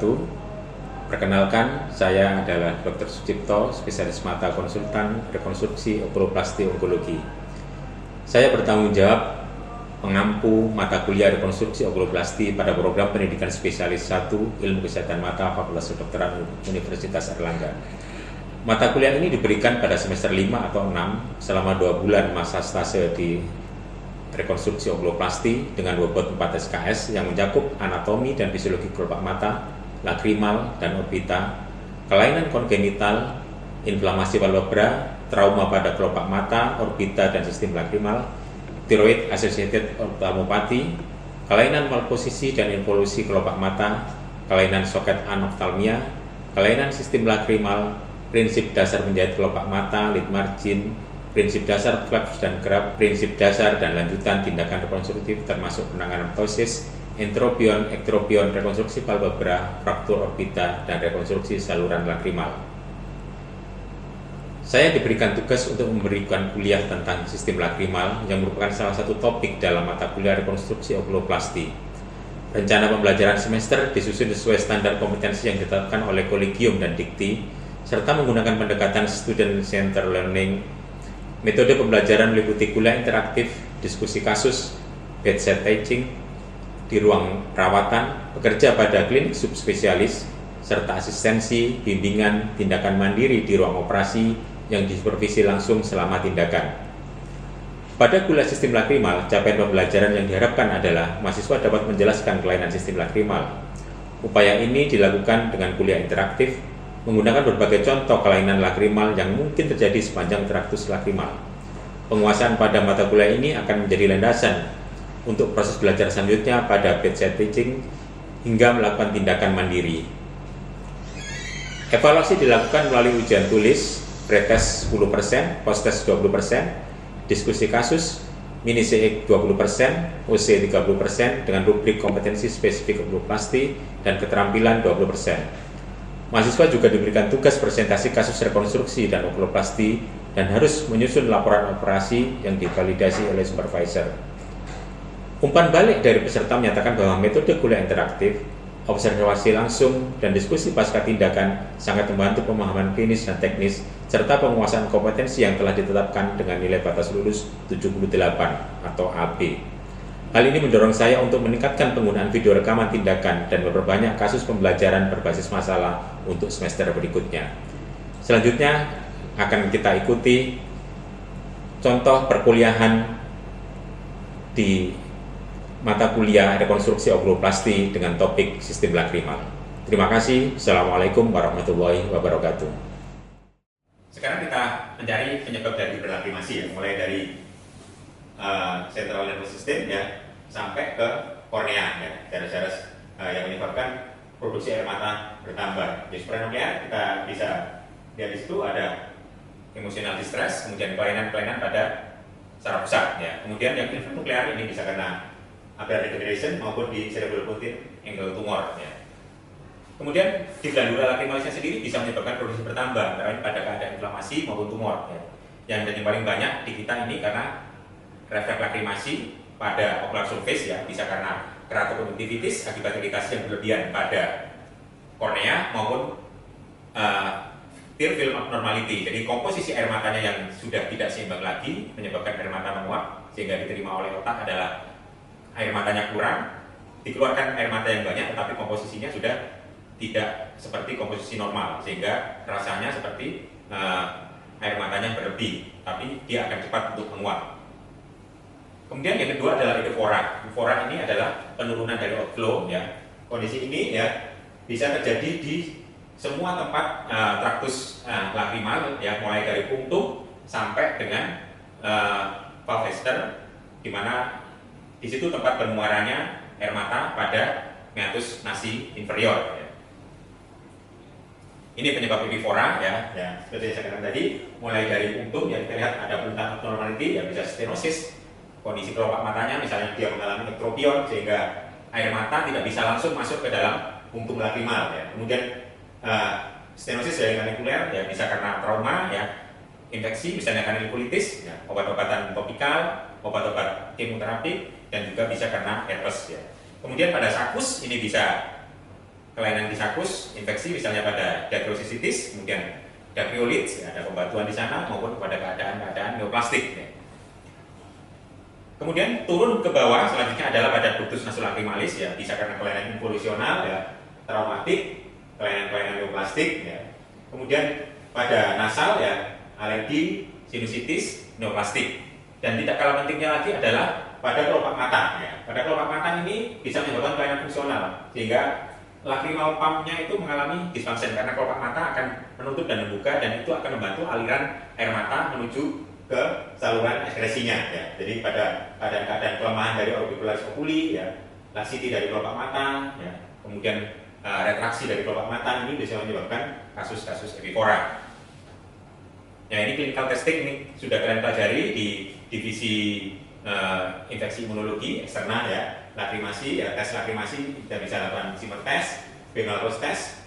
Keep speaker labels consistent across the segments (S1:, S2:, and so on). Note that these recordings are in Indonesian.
S1: wabarakatuh. Perkenalkan, saya adalah Dr. Sucipto, spesialis mata konsultan rekonstruksi okuloplasti onkologi. Saya bertanggung jawab mengampu mata kuliah rekonstruksi okuloplasti pada program pendidikan spesialis 1 Ilmu Kesehatan Mata Fakultas Kedokteran Universitas Airlangga. Mata kuliah ini diberikan pada semester 5 atau 6 selama 2 bulan masa stase di rekonstruksi okuloplasti dengan bobot 4 SKS yang mencakup anatomi dan fisiologi kelopak mata, lakrimal dan orbita, kelainan kongenital, inflamasi palpebra, trauma pada kelopak mata, orbita dan sistem lakrimal, thyroid associated ophthalmopathy, kelainan malposisi dan involusi kelopak mata, kelainan soket anoftalmia, kelainan sistem lakrimal, prinsip dasar menjahit kelopak mata, lid margin, prinsip dasar flaps dan grab, prinsip dasar dan lanjutan tindakan rekonstruktif termasuk penanganan ptosis, entropion, ektropion, rekonstruksi palpebra, fraktur orbita, dan rekonstruksi saluran lakrimal. Saya diberikan tugas untuk memberikan kuliah tentang sistem lakrimal yang merupakan salah satu topik dalam mata kuliah rekonstruksi okuloplasti. Rencana pembelajaran semester disusun sesuai standar kompetensi yang ditetapkan oleh Kolegium dan Dikti, serta menggunakan pendekatan student center learning. Metode pembelajaran meliputi kuliah interaktif, diskusi kasus, bedside teaching di ruang perawatan, bekerja pada klinik subspesialis, serta asistensi, bimbingan, tindakan mandiri di ruang operasi yang disupervisi langsung selama tindakan. Pada kuliah sistem lakrimal, capaian pembelajaran yang diharapkan adalah mahasiswa dapat menjelaskan kelainan sistem lakrimal. Upaya ini dilakukan dengan kuliah interaktif, menggunakan berbagai contoh kelainan lakrimal yang mungkin terjadi sepanjang traktus lakrimal. Penguasaan pada mata kuliah ini akan menjadi landasan untuk proses belajar selanjutnya pada bedside teaching hingga melakukan tindakan mandiri. Evaluasi dilakukan melalui ujian tulis, pretest 10%, post-test 20%, diskusi kasus, mini CX 20%, OC 30% dengan rubrik kompetensi spesifik okuloplasti dan keterampilan 20%. Mahasiswa juga diberikan tugas presentasi kasus rekonstruksi dan okuloplasti dan harus menyusun laporan operasi yang divalidasi oleh supervisor. Umpan balik dari peserta menyatakan bahwa metode kuliah interaktif, observasi langsung, dan diskusi pasca tindakan sangat membantu pemahaman klinis dan teknis, serta penguasaan kompetensi yang telah ditetapkan dengan nilai batas lulus 78 atau AB. Hal ini mendorong saya untuk meningkatkan penggunaan video rekaman tindakan dan memperbanyak kasus pembelajaran berbasis masalah untuk semester berikutnya. Selanjutnya akan kita ikuti contoh perkuliahan di mata kuliah rekonstruksi okuloplasti dengan topik sistem lakrimal. Terima kasih. Assalamualaikum warahmatullahi wabarakatuh. Sekarang kita mencari penyebab dari hiperlakrimasi ya, mulai dari central nervous system ya sampai ke kornea ya, daerah-daerah yang menyebabkan produksi air mata bertambah. Di supranuklear kita bisa lihat di situ ada emotional distress, kemudian kelainan-kelainan pada saraf pusat ya. Kemudian yang infranuklear ini bisa karena apial degeneration maupun di cerebropontine angle tumor ya. Kemudian di glandula lakrimalisnya sendiri bisa menyebabkan produksi bertambah pada keadaan inflamasi maupun tumor ya. Yang paling banyak di kita ini karena refleks lakrimasi pada ocular surface ya, bisa karena keratokonjungtivitis akibat iritasi yang berlebihan pada kornea maupun tear film abnormality. Jadi komposisi air matanya yang sudah tidak seimbang lagi menyebabkan air mata menguap sehingga diterima oleh otak adalah air matanya kurang, dikeluarkan air mata yang banyak tetapi komposisinya sudah tidak seperti komposisi normal sehingga rasanya seperti air matanya berlebih tapi dia akan cepat untuk menguap. Kemudian yang kedua adalah eufora. Eufora ini adalah penurunan dari outflow ya. Kondisi ini ya bisa terjadi di semua tempat traktus lakrimal ya, mulai dari punktum sampai dengan valve Hester, di mana di situ tempat bermuaranya air mata pada meatus nasi inferior ya. Ini penyebab eufora ya, seperti yang saya katakan tadi, mulai dari punktum yang kita lihat ada puncak abnormality ya, bisa stenosis. Kondisi kelopak matanya misalnya dia mengalami ektropion sehingga air mata tidak bisa langsung masuk ke dalam punktum lakrimal ya. Kemudian stenosis jaringan ya bisa karena trauma ya, infeksi misalnya kanalikulitis ya, obat-obatan topikal, obat-obat kemoterapi, dan juga bisa karena herpes ya. Kemudian pada sakus ini bisa kelainan diskus, infeksi misalnya pada dacryocystitis, kemudian dacryolytes, ya, ada pembatuan di sana, maupun pada keadaan-keadaan neoplastik. Ya. Kemudian turun ke bawah selanjutnya adalah pada ductus nasolacrimalis, ya, bisa karena kelainan involusional, ya, traumatik, kelainan-kelainan neoplastik, ya. Kemudian pada nasal, ya, alergi, sinusitis, neoplastik. Dan tidak kalah pentingnya lagi adalah pada kelopak mata. Ya. Pada kelopak mata ini bisa menyebabkan kelainan fungsional, sehingga lacrimal pumpnya itu mengalami dysfunction karena kelopak mata akan menutup dan membuka, dan itu akan membantu aliran air mata menuju ke saluran ekskresinya. Ya. Jadi pada keadaan kelemahan dari orbicularis oculi, ya, laxity dari kelopak mata, ya, kemudian retraksi dari kelopak mata, ini bisa menyebabkan kasus-kasus epifora. Ya, ini clinical testing ini sudah kalian pelajari di divisi infeksi imunologi eksternal, ya, lakrimasi, ya, tes lakrimasi kita bisa lakukan Zimmer test, Bengel-Rose test,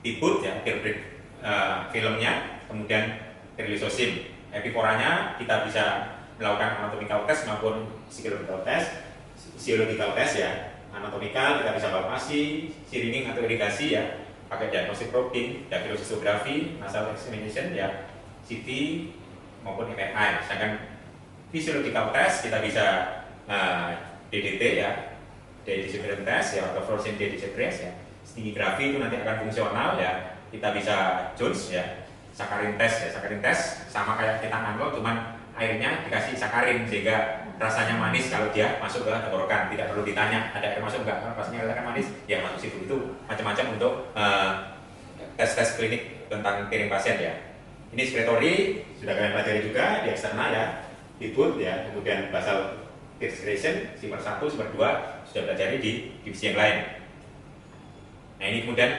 S1: Tibut, ya, Tilbreak filmnya, kemudian Terlisosim. Epiforanya kita bisa melakukan anatomical test maupun physiological test, ya. Anatomical kita bisa palpasi, screening atau irigasi, ya, pakai diagnostic probing, dacryocystografi, nasal examination, ya, CT maupun MRI. Sedangkan physiological test kita bisa DDT, ya, D-disappearance test, ya, atau fluorescein D-disappearance, ya. Stingigrafi itu nanti akan fungsional, ya. Kita bisa Jones, ya. Sakarin test, ya. Sakarin test sama kayak kita nganggol, cuman airnya dikasih sakarin sehingga rasanya manis kalau dia masuk ke tenggorokan. Tidak perlu ditanya ada air masuk enggak, kalau rasanya kan manis, ya masuk situ. Itu macam-macam untuk tes-tes klinik tentang piring pasien, ya. Ini secretory sudah kalian pelajari juga di eksternal, ya. Tibut, ya, kemudian basal excretion, Zimmer 1, Zimmer 2 sudah pelajari di divisi yang lain. Nah, ini kemudian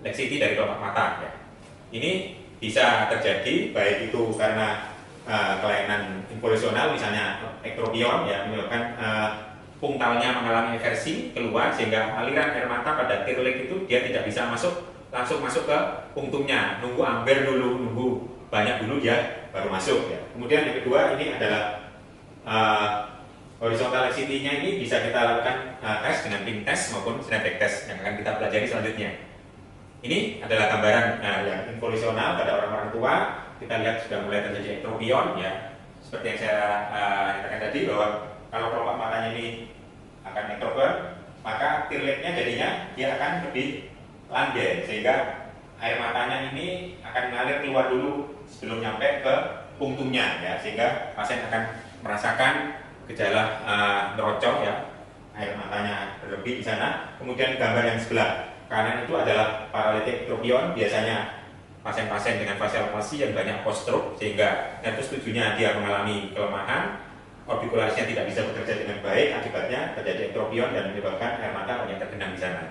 S1: laxity dari kelopak mata, ya. Ini bisa terjadi baik itu karena kelainan involusional, misalnya ektropion, ya, menyebabkan pungtalnya mengalami eversi keluar sehingga aliran air mata pada tirlik itu dia tidak bisa langsung masuk ke punktumnya, nunggu amber dulu, nunggu banyak dulu dia baru masuk, ya. Kemudian yang kedua ini adalah horizontal laxity-nya ini bisa kita lakukan tes dengan pink test maupun snapback test yang akan kita pelajari selanjutnya. Ini adalah gambaran yang involusional pada orang-orang tua. Kita lihat sudah mulai terjadi ektropion, ya. Seperti yang saya katakan tadi bahwa kalau kelopak matanya ini akan ektropion, maka tirliknya jadinya dia akan lebih landai sehingga air matanya ini akan mengalir keluar dulu sebelum nyampe ke punktumnya, ya, sehingga pasien akan merasakan gejala nerocok, ya, air matanya berlebih di sana. Kemudian gambar yang sebelah kanan itu adalah paralytic ektropion, biasanya pasien-pasien dengan facial palsy yang banyak post stroke sehingga nervus tujuhnya dia mengalami kelemahan, orbicularisnya tidak bisa bekerja dengan baik, akibatnya terjadi ektropion dan menyebabkan air mata banyak tergenang di sana.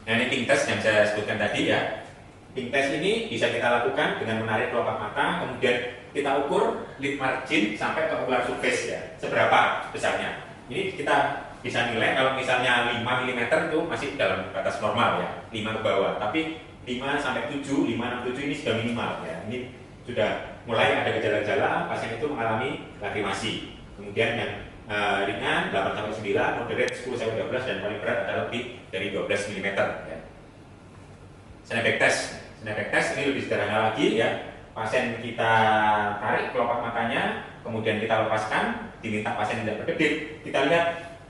S1: Nah, ini pink test yang saya sebutkan tadi, ya. Pink test ini bisa kita lakukan dengan menarik kelopak mata, kemudian kita ukur lid margin sampai ke ocular surface, ya, seberapa besarnya. Ini kita bisa nilai kalau misalnya 5 mm itu masih dalam batas normal, ya, 5 ke bawah. Tapi 5 sampai 7, 5, 6, 7 ini sudah minimal, ya. Ini sudah mulai ada gejala-gejala pasien itu mengalami lakrimasi. Kemudian yang ringan 8 sampai 9, moderate 10 sampai 12, dan paling berat adalah lebih dari 12 mm, ya. Snapback test. Snapback test ini lebih sederhana lagi, ya. Pasien kita tarik kelopak matanya, kemudian kita lepaskan, diminta pasien tidak berkedip. Kita lihat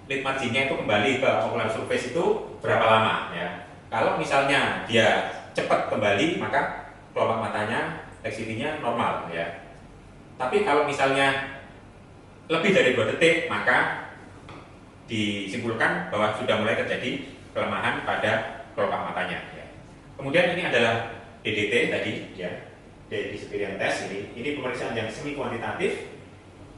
S1: lid marginnya itu kembali ke ocular surface itu berapa lama, ya. Kalau misalnya dia cepat kembali, maka kelopak matanya laxity-nya normal, ya. Tapi kalau misalnya lebih dari 2 detik, maka disimpulkan bahwa sudah mulai terjadi kelemahan pada kelopak matanya, ya. Kemudian ini adalah DDT tadi, ya, D-disappearance test. Ini pemeriksaan yang semi kuantitatif,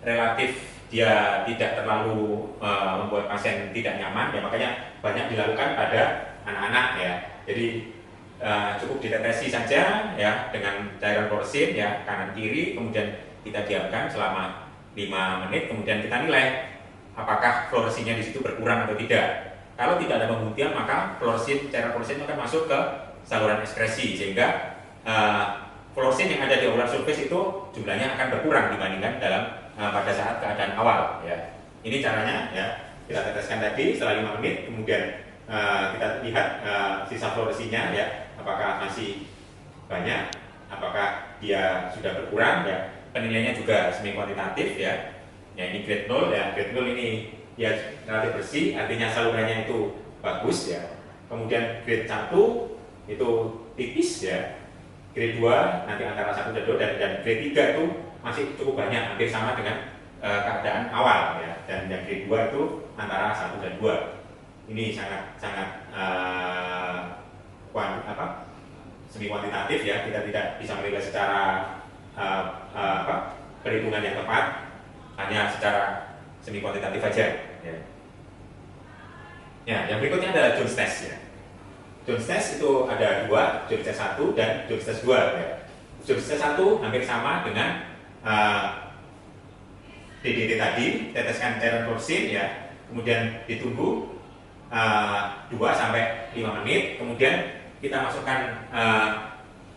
S1: relatif dia tidak terlalu membuat pasien tidak nyaman, ya, makanya banyak dilakukan pada anak-anak, ya. Jadi cukup ditetesi saja, ya, dengan cairan fluoresin, ya, kanan kiri, kemudian kita diamkan selama 5 menit, kemudian kita nilai apakah fluoresinnya di situ berkurang atau tidak. Kalau tidak ada pembuktian, maka cairan fluoresin akan masuk ke saluran ekskresi sehingga fluoresin yang ada di ocular surface itu jumlahnya akan berkurang dibandingkan pada saat keadaan awal, ya. Ini caranya, ya, kita teteskan tadi setelah 5 menit, kemudian kita lihat sisa fluoresinnya ya, apakah masih banyak, apakah dia sudah berkurang ya. Penilaiannya juga semi kuantitatif ya. Ya ini grade 0 ya, grade 0 ini ya relatif bersih, artinya salurannya itu bagus ya. Kemudian grade 1 itu tipis ya. Grade 2 nanti antara 1 dan 2, dan grade 3 itu masih cukup banyak, hampir sama dengan keadaan awal ya. Dan yang grade 2 itu antara 1 dan 2. Ini sangat semi kuantitatif ya, kita tidak bisa menilai secara perhitungan yang tepat, hanya secara semi kuantitatif saja ya. Ya, yang berikutnya adalah Jones test ya. Jones test itu ada dua, Jones test 1 dan Jones test 2 ya. Jones test 1 hampir sama dengan DDT tadi, teteskan cairan fluoresin ya, kemudian ditunggu 2 sampai 5 menit, kemudian kita masukkan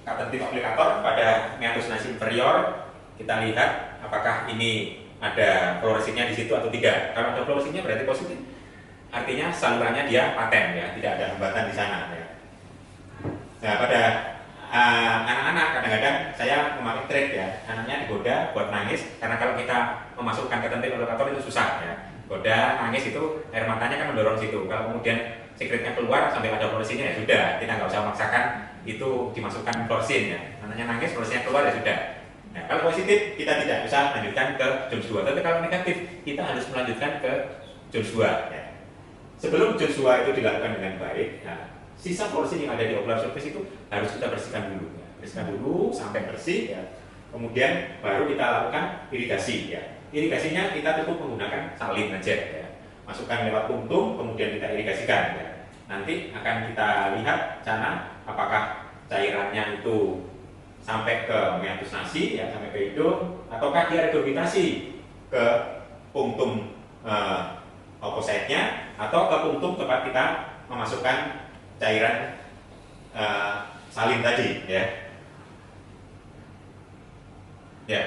S1: cotton tip aplikator pada meatus nasi inferior. Kita lihat apakah ini ada fluoresinnya di situ atau tidak. Kalau ada fluoresinnya berarti positif, artinya salurannya dia paten ya, tidak ada hambatan di sana ya. Nah, pada anak-anak kadang-kadang saya memakai trik ya, anaknya digoda buat nangis, karena kalau kita memasukkan cotton tip aplikator itu susah ya. Goda, nangis itu air matanya kan mendorong situ. Kalau kemudian sekretnya keluar sampai ada fluoresinnya ya sudah, kita nggak usah memaksakan itu dimasukkan fluoresin ya. Anaknya nangis, fluoresinnya keluar ya sudah. Nah, kalau positif kita tidak bisa lanjutkan ke Jones 2, tapi kalau negatif kita harus melanjutkan ke Jones 2 ya. Sebelum Jones 2 itu dilakukan dengan baik, nah, sisa fluoresin yang ada di ocular surface itu harus kita bersihkan dulu ya. Bersihkan dulu sampai bersih ya. Kemudian baru kita lakukan irigasi ya. Irigasinya kita cukup menggunakan salin aja ya. Masukkan lewat puntung, kemudian kita irigasikan ya. Nanti akan kita lihat sana apakah cairannya itu sampai ke meatus nasi ya, sampai ke hidung, ataukah dia regurgitasi ke punktum opposite-nya atau ke punktum tempat kita memasukkan cairan salin tadi ya. Ya,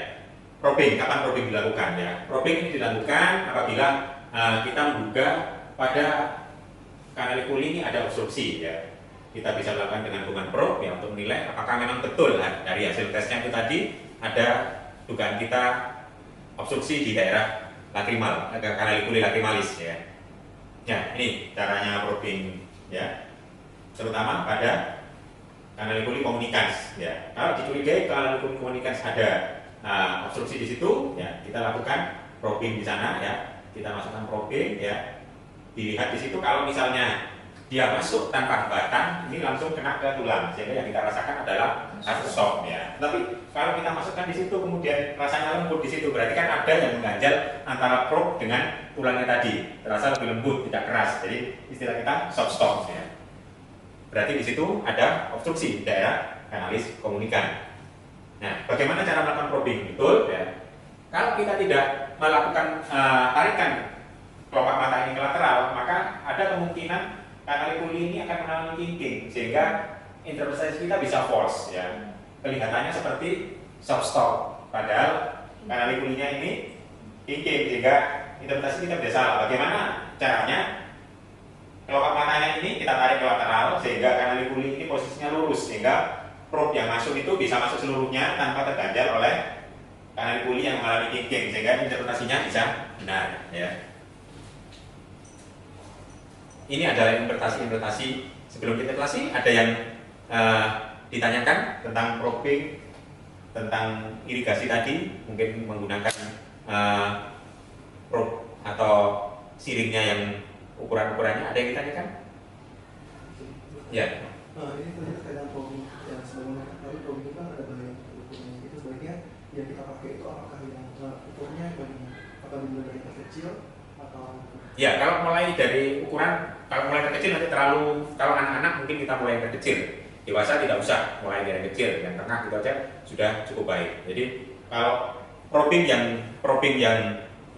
S1: probing, kapan probing dilakukan ya? Probing ini dilakukan apabila kita menduga pada kanalikuli ini ada obstruksi ya. Kita bisa melakukan dengan hubungan probe ya, untuk menilai apakah memang betul dari hasil tesnya itu tadi ada dugaan kita obstruksi di daerah lacrimal, kanalikuli lacrimalis ya. Ya, ini caranya probing ya, terutama pada kanalikuli communicans ya. Kalau dicurigai kanalikuli communicans ada obstruksi di situ ya, kita lakukan probing di sana ya. Kita masukkan probing ya, dilihat di situ. Kalau misalnya dia masuk tanpa hambatan, ini langsung kena ke tulang, sehingga yang kita rasakan adalah shock ya. Tapi kalau kita masukkan di situ kemudian rasanya lembut di situ, berarti kan ada yang mengganjal antara probe dengan tulangnya tadi, terasa lebih lembut, tidak keras. Jadi istilah kita soft stop ya. Berarti di situ ada obstruksi daerah kanalis komunikan. Nah, bagaimana cara melakukan probing? Betul ya. Kalau kita tidak melakukan tarikan kelopak mata ini ke lateral, maka ada kemungkinan kanalikuli ini akan mengalami kinking, sehingga interpretasi kita bisa false ya. Kelihatannya seperti soft stop, padahal kanalikulinya ini kinking, sehingga interpretasi kita bisa salah. Bagaimana caranya? Kelopak matanya ini kita tarik ke lateral, sehingga kanalikuli ini posisinya lurus, sehingga probe yang masuk itu bisa masuk seluruhnya tanpa terganjal oleh kanalikuli yang mengalami kinking, sehingga interpretasinya bisa benar ya. Ini adalah interpretasi. Sebelum interpretasi ada yang ditanyakan tentang probing, tentang irigasi tadi, mungkin menggunakan probe atau siringnya yang ukuran-ukurannya, ada yang ditanyakan? Ya.
S2: Ini terkait dengan probing yang sebelumnya tadi, probing itu kan ada banyak ukurnya, itu sebaiknya yang kita pakai itu apakah yang ukurnya apa dimulai dari kecil atau?
S1: Ya, kalau mulai dari ukuran, kalau mulai dari kecil nanti terlalu, kalau anak-anak mungkin kita mulai dari kecil, dewasa tidak usah mulai dari kecil, yang tengah gitu aja sudah cukup baik. Jadi kalau probing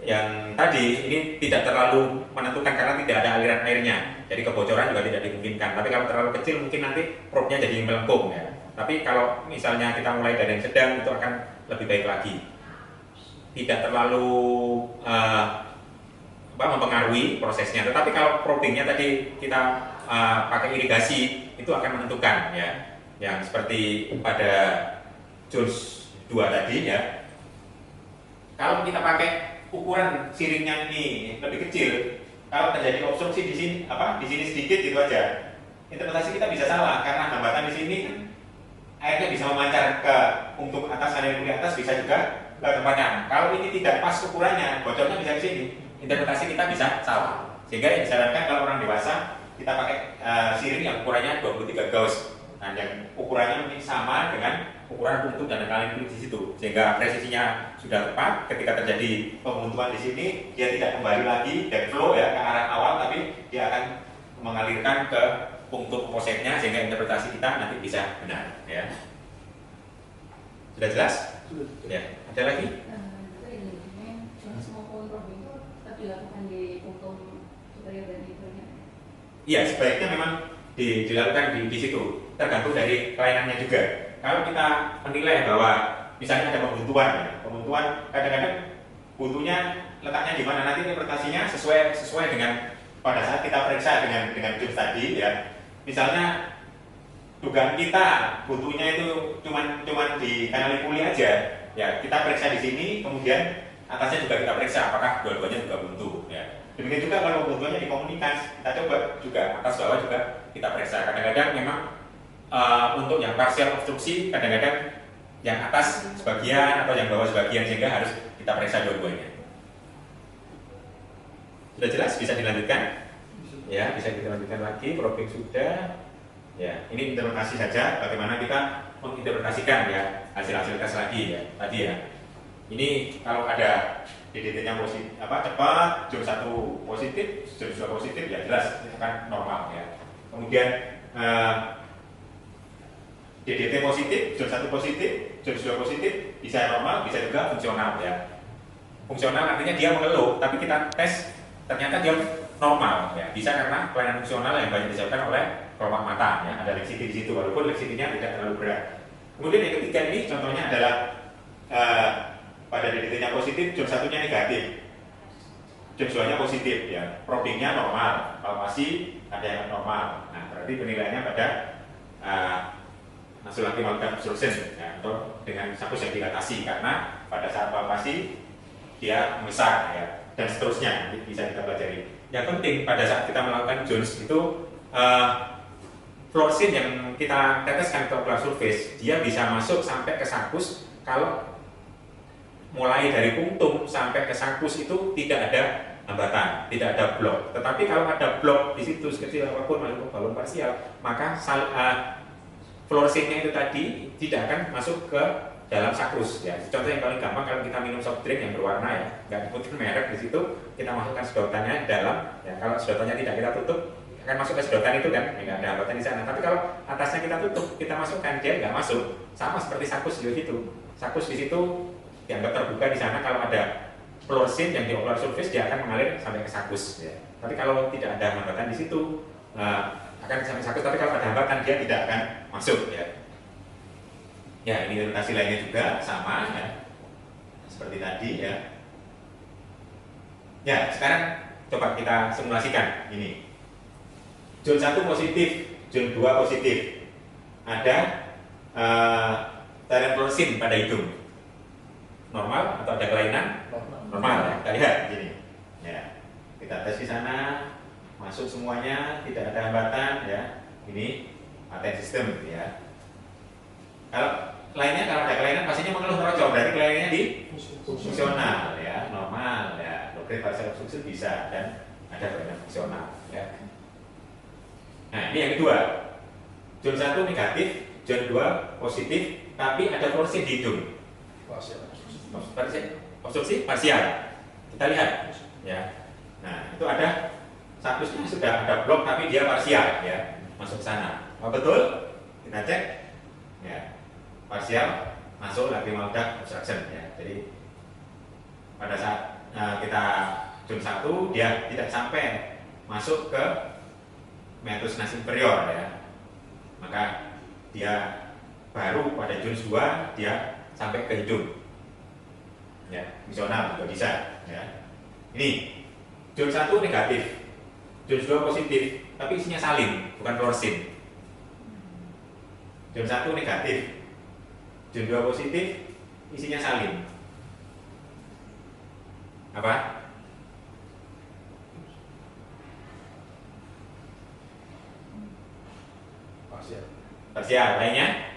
S1: yang tadi ini tidak terlalu menentukan karena tidak ada aliran airnya, jadi kebocoran juga tidak dimungkinkan. Tapi kalau terlalu kecil mungkin nanti probe-nya jadi melengkung ya. Tapi kalau misalnya kita mulai dari yang sedang, itu akan lebih baik lagi. Tidak terlalu mempengaruhi prosesnya. Tetapi kalau probingnya tadi kita pakai irigasi itu akan menentukan ya. Yang seperti pada Jones 2 tadi ya. Kalau kita pakai ukuran siringnya ini lebih kecil, kalau terjadi obstruksi di sini di sini sedikit gitu aja, interpretasi kita bisa salah karena hambatan di sini kan airnya bisa memancar ke untuk atas, ada yang di atas, bisa juga ke tempatnya. Kalau ini tidak pas ukurannya, bocornya bisa ke sini, interpretasi kita bisa salah. Sehingga yang disarankan kalau orang dewasa kita pakai siring yang ukurannya 23 gauss. Nah, yang ukurannya mungkin sama dengan ukuran puntung dan kalian di situ, sehingga presisinya sudah tepat. Ketika terjadi pembuntuan di sini, dia tidak kembali lagi dari flow ya ke arah awal, tapi dia akan mengalirkan ke puntung oposetnya, sehingga interpretasi kita nanti bisa benar. Ya, sudah jelas?
S2: Sudah.
S1: Ya, ada lagi?
S3: Jones maupun probing itu tetap dilakukan di puntung superior dan inferior.
S1: Iya, sebaiknya memang dilakukan di situ. Tergantung dari kelainannya juga. Kalau kita menilai bahwa misalnya ada pembuntuan kadang-kadang buntunya letaknya di mana, nanti interpretasinya sesuai dengan pada saat kita periksa dengan Jones tadi ya. Misalnya dugaan kita buntunya itu cuman di kanal puli aja, ya kita periksa di sini, kemudian atasnya juga kita periksa apakah dua-duanya juga buntu. Ya. Demikian juga kalau buntunya di komunitas, kita coba juga atas bawah juga kita periksa. Kadang-kadang memang untuk yang parsial obstruksi, kadang-kadang yang atas sebagian atau yang bawah sebagian, sehingga harus kita periksa dua-duanya. Sudah jelas? Bisa dilanjutkan? Ya, bisa kita lanjutkan lagi. Probing sudah. Ya, ini interpretasi saja. Bagaimana kita menginterpretasikan ya hasil-hasil tes lagi ya. Tadi ya. Ini kalau ada DDT-nya positif, cepat, Jones 1 positif, Jones 2 positif, ya jelas itu kan normal ya. Kemudian DDT positif, Jones 1 positif, Jones 2 positif, bisa normal, bisa juga fungsional ya. Fungsional artinya dia mengeluh, tapi kita tes ternyata dia normal ya. Bisa karena kelainan fungsional yang banyak disebabkan oleh kelopak mata ya. Ada leksiti di situ, walaupun leksitinya tidak terlalu berat. Kemudian yang ketiga ini contohnya adalah pada DDT-nya positif, Jones 1-nya negatif, Jones 2-nya positif ya. Probingnya normal, palpasi ada yang normal. Nah, berarti penilaiannya pada lagi melakukan obstruction ya, atau dengan sakus yang dilatasi, karena pada saat palpasi dia membesar ya, dan seterusnya bisa kita pelajari. Yang penting pada saat kita melakukan Jones itu fluorescein yang kita teteskan ke ocular surface, dia bisa masuk sampai ke sakus. Kalau mulai dari punktum sampai ke sakus itu tidak ada hambatan, tidak ada blok. Tetapi kalau ada blok di situ sekecil apapun walaupun balon parsial, maka fluoresceinnya itu tadi tidak akan masuk ke dalam sakus ya. Contoh yang paling gampang, kalau kita minum soft drink yang berwarna ya, nggak disebutin merek di situ, kita masukkan sedotannya dalam ya. Kalau sedotannya tidak kita tutup, akan masuk ke sedotan itu kan, nggak ada hambatan di sana. Tapi kalau atasnya kita tutup, kita masukkan, dia nggak masuk. Sama seperti sakus di situ. Sakus di situ dianggap terbuka di sana. Kalau ada fluorescein yang di ocular surface, dia akan mengalir sampai ke sakus ya. Tapi kalau tidak ada hambatan di situ, akan sampai sakus. Tapi kalau ada hambatan, dia tidak akan masuk ya. Ya, ini interpretasi lainnya juga sama ya, seperti tadi ya. Ya, sekarang coba kita simulasikan ini. Jones 1 positif, Jones 2 positif. Ada tarian fluorescein pada hidung. Normal atau ada kelainan? Normal ya. Kita lihat gini. Ya. Kita tes di sana, masuk semuanya, tidak ada hambatan ya. Ini patent sistem ya. Kalau lainnya, kalau ada kelainan pastinya mengeluh merocok, berarti kelainannya di fungsional ya, normal ya. Low grade partial obstruction bisa, dan ada kelainan fungsional ya. Nah, ini yang kedua. Jones 1 negatif, Jones 2 positif, tapi ada fluorescein di hidung. Obstruksi parsial. Kita lihat ya. Nah, itu ada sakusnya sudah ada blok, tapi dia parsial ya, masuk ke sana. Oh, betul? Kita cek ya. Parsial masuk lacrimal duct obstruction ya. Jadi pada saat kita Jones 1, dia tidak sampai masuk ke meatus nas inferior ya. Maka dia baru pada Jones 2 dia sampai ke hidung. Ya, fungsional juga bisa ya. Ini Jones 1 negatif, Jones 2 positif, tapi isinya salin, bukan fluoresin. Zon 1 negatif, zon 2 positif, isinya salin. Apa? Parsial, lainnya?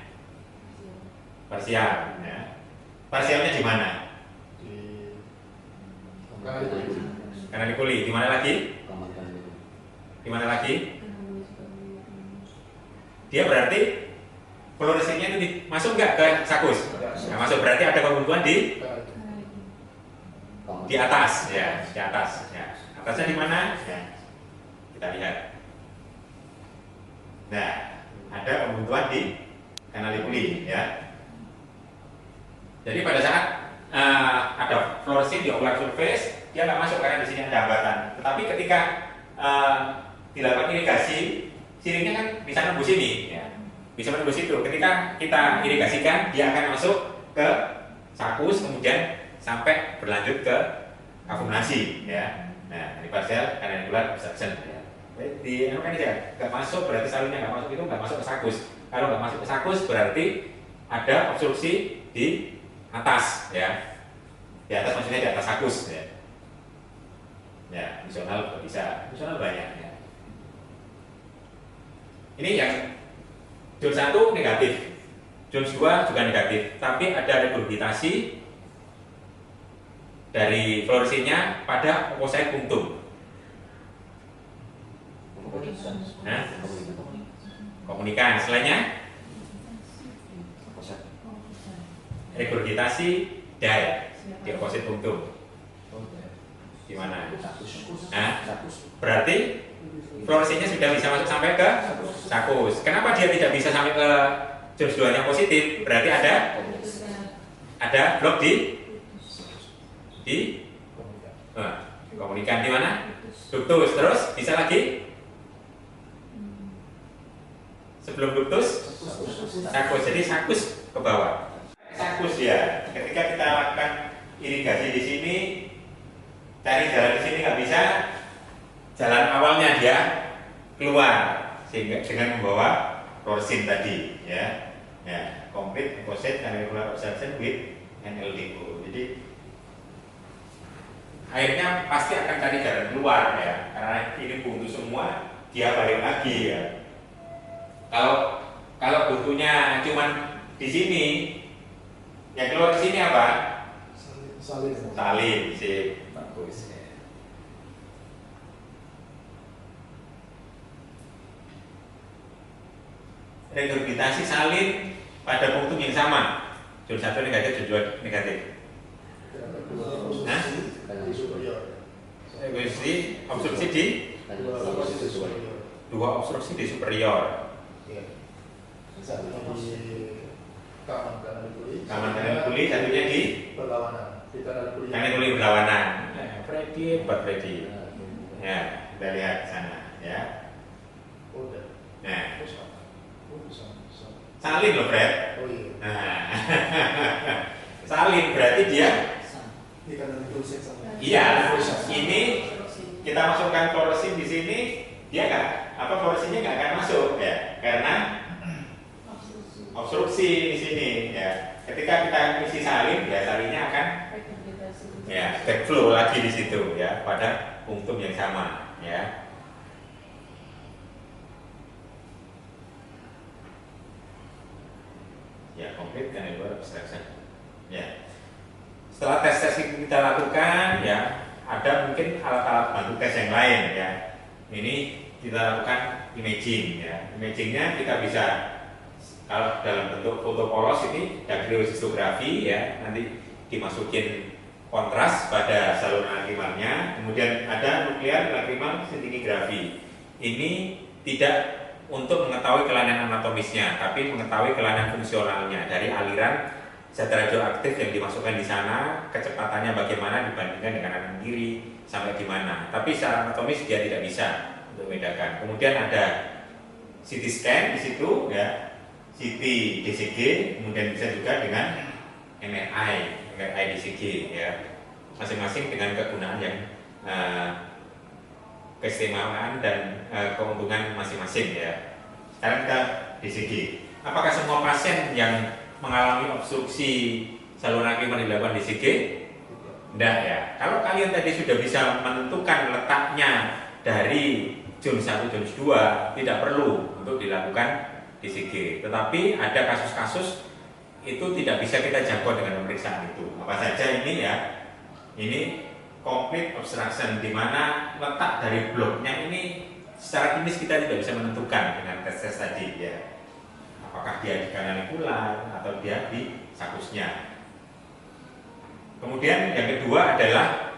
S1: Parsial. Ya. Parsialnya di mana? Karena di kulit. Di mana lagi? Di mana lagi? Dia berarti fluoresennya itu masuk nggak ke sakus? Nggak masuk, berarti ada pembuntuan di atas, ya, di atas. Ya. Atasnya di mana? Ya. Kita lihat. Nah, ada pembuntuan di kanalipuli, ya. Jadi pada saat ada fluoresin di ocular surface, dia nggak masuk karena di sini ada hambatan. Tetapi ketika dilakukan irigasi, siripnya kan bisa nembus ini, ya. Bisa menembus itu. Ketika kita irigasikan, dia akan masuk ke sakus, kemudian sampai berlanjut ke akumulasi, ya. Nah, ini partial canalicular obstruction, ya. Di kan ya, nggak masuk berarti salinnya nggak masuk, itu nggak masuk ke sakus. Kalau nggak masuk ke sakus berarti ada obstruksi di atas, ya. Di atas maksudnya di atas sakus, ya. Ya, fungsional bisa, fungsional banyak, ya. Ini yang zon 1 negatif, zon 2 juga negatif, tapi ada regurgitasi dari fluoresinnya pada oocyte punctum. Nah, komunikan. Selainnya regurgitasi dye di oocyte punctum. Di mana? Nah, berarti fluoresinnya sudah bisa masuk sampai ke sakus. Kenapa dia tidak bisa sampai ke zon 2-nya positif? Berarti ada blok di komunikan di mana? Ductus. Terus bisa lagi sebelum ductus sakus. Jadi sakus ke bawah. Sakus, ya. Ketika kita lakukan irigasi di sini, cari jalan di sini nggak bisa, jalan awalnya dia keluar sehingga dengan membawa fluoresin tadi, ya. Ya, complete oocyte canalicular obstruction with NLDO. Jadi akhirnya pasti akan cari jalan keluar, ya, karena ini buntu semua, dia balik lagi, ya. Kalau buntunya cuman di sini, yang keluar di sini apa? Salin sih, bagus, ya. Regurgitasi salin pada punktum yang sama, zon 1 negatif, zon 2 negatif. Nah, obstruksi di dua obstruksi di superior. Kaman canalicular, satunya di canalicular berlawanan. Freddy, buat Freddy. Ya, kita lihat ke sana, ya. Nah, salin loh, Fred. Nah, salin berarti dia. Iya, ini kita masukkan fluoresin di sini, dia nggak, fluoresinnya nggak akan masuk, ya, karena obstruksi di sini, ya. Ketika kita isi salin, ya salinnya akan, ya, backflow lagi di situ, ya, pada punktum yang sama, ya. Ya, komplit canalicular obstruction, ya. Setelah tes-tes kita lakukan, ya, ada mungkin alat-alat bantu tes yang lain, ya. Ini kita lakukan imaging, ya. Imagingnya kita bisa, kalau dalam bentuk foto polos ini dactylocystografi, ya, nanti dimasukin kontras pada saluran lacrimalnya. Kemudian ada nuklear lacrimal scintigraphy. Ini tidak untuk mengetahui kelainan anatomisnya, tapi mengetahui kelainan fungsionalnya dari aliran zat radioaktif yang dimasukkan di sana, kecepatannya bagaimana dibandingkan dengan kanan kiri sampai di mana. Tapi secara anatomis dia tidak bisa untuk membedakan. Kemudian ada CT scan di situ, ya, CT DCG, kemudian bisa juga dengan MRI DCG, ya, masing-masing dengan kegunaan yang keistimewaan dan keuntungan masing-masing ya. Sekarang kita DCG. Apakah semua pasien yang mengalami obstruksi saluran lacrimal dilakukan DCG? Tidak ya. Kalau kalian tadi sudah bisa menentukan letaknya dari zone 1, zone 2, tidak perlu untuk dilakukan DCG. Tetapi ada kasus-kasus itu tidak bisa kita jangkau dengan pemeriksaan itu. Apa saja ini ya? Ini complete obstruction, di mana letak dari bloknya ini secara klinis kita tidak bisa menentukan dengan tes-tes tadi ya. Apakah dia di kanalikular atau dia di sakusnya. Kemudian yang kedua adalah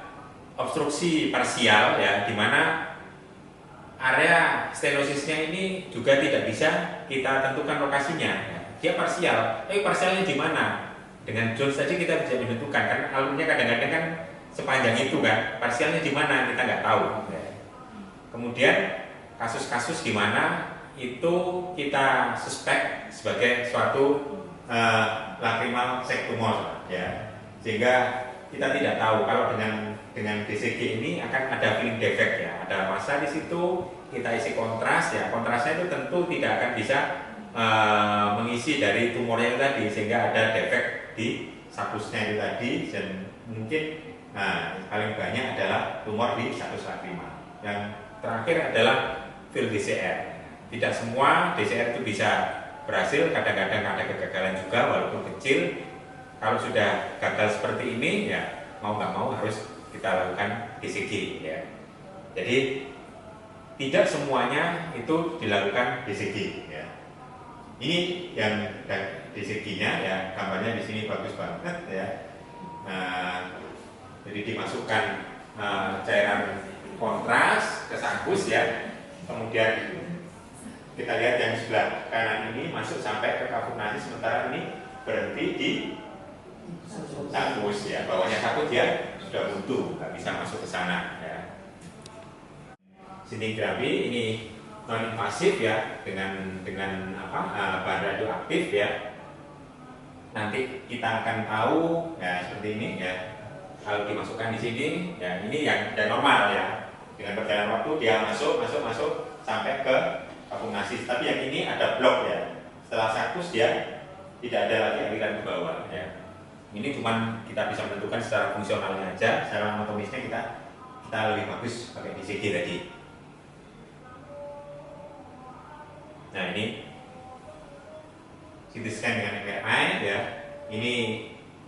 S1: obstruksi parsial ya, di mana area stenosisnya ini juga tidak bisa kita tentukan lokasinya ya. Dia parsial, tapi parsialnya di mana? Dengan Jones tadi kita bisa menentukan, kan alurnya kadang-kadang kan sepanjang itu kan, parsialnya di mana kita nggak tahu ya. Kemudian kasus-kasus di mana itu kita suspek sebagai suatu lacrimal sac tumor ya, sehingga kita tidak tahu kalau dengan DCG ini akan ada filling defect ya, ada massa di situ, kita isi kontras ya, kontrasnya itu tentu tidak akan bisa mengisi dari tumornya itu tadi, sehingga ada defect di sakusnya itu tadi, dan mungkin paling banyak adalah tumor di sakus lacrimal. Yang terakhir adalah field DCR. Tidak semua DCR itu bisa berhasil, kadang-kadang ada kegagalan juga walaupun kecil. Kalau sudah gagal seperti ini ya mau nggak mau harus kita lakukan DCG ya. Jadi tidak semuanya itu dilakukan DCG ya. Ini yang DCG-nya ya, gambarnya di sini bagus banget ya. Jadi dimasukkan cairan kontras ke sakus ya. Kemudian kita lihat yang sebelah kanan ini masuk sampai ke kapurnasi, sementara ini berhenti di sakus ya. Bawahnya sakus ya sudah buntu, nggak bisa masuk ke sana ya. Sintigrafi ini non invasif ya, dengan bahan radioaktif ya. Nanti kita akan tahu ya seperti ini ya. Kalau dimasukkan di sini ya, ini yang normal ya. Dengan berjalan waktu dia masuk sampai ke kapurnasi. Tapi yang ini ada blok ya. Setelah sakus dia tidak ada lagi aliran ke bawah ya. Ini cuma kita bisa menentukan secara fungsionalnya aja, secara anatomisnya kita lebih bagus pakai DCG tadi. Nah ini CT scan dengan MRI ya. Ini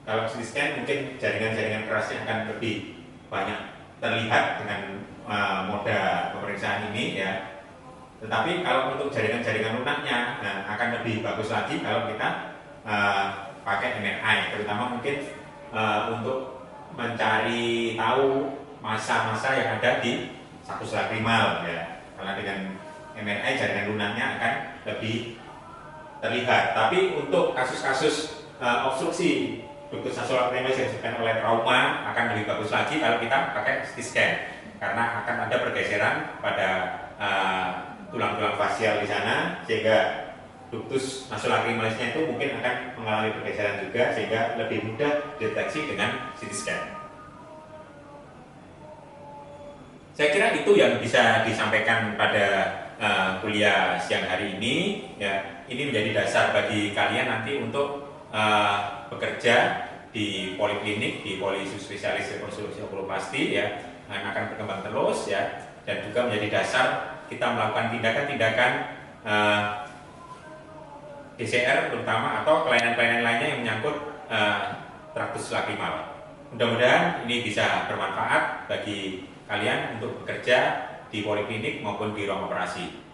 S1: kalau CT scan mungkin jaringan-jaringan kerasnya akan lebih banyak terlihat dengan moda pemeriksaan ini ya. Tetapi kalau untuk jaringan-jaringan lunaknya akan lebih bagus lagi kalau kita pakai MRI, terutama mungkin untuk mencari tahu massa-massa yang ada di sakus lacrimal ya. Karena dengan MRI jaringan lunaknya akan lebih terlihat. Tapi untuk kasus-kasus obstruksi ductus nasolacrimal yang disebabkan oleh trauma akan lebih bagus lagi kalau kita pakai CT scan, karena akan ada pergeseran pada tulang-tulang fasial di sana, sehingga ductus nasolacrimalnya itu mungkin akan mengalami pergeseran juga, sehingga lebih mudah deteksi dengan CT scan. Saya kira itu yang bisa disampaikan pada kuliah siang hari ini ya. Ini menjadi dasar bagi kalian nanti untuk bekerja di poliklinik, di polispesialis rekonstruksi okuloplasti ya, yang akan berkembang terus ya, dan juga menjadi dasar kita melakukan tindakan-tindakan DCR terutama, atau kelainan-kelainan lainnya yang menyangkut traktus lacrimal. Mudah-mudahan ini bisa bermanfaat bagi kalian untuk bekerja di poliklinik maupun di ruang operasi.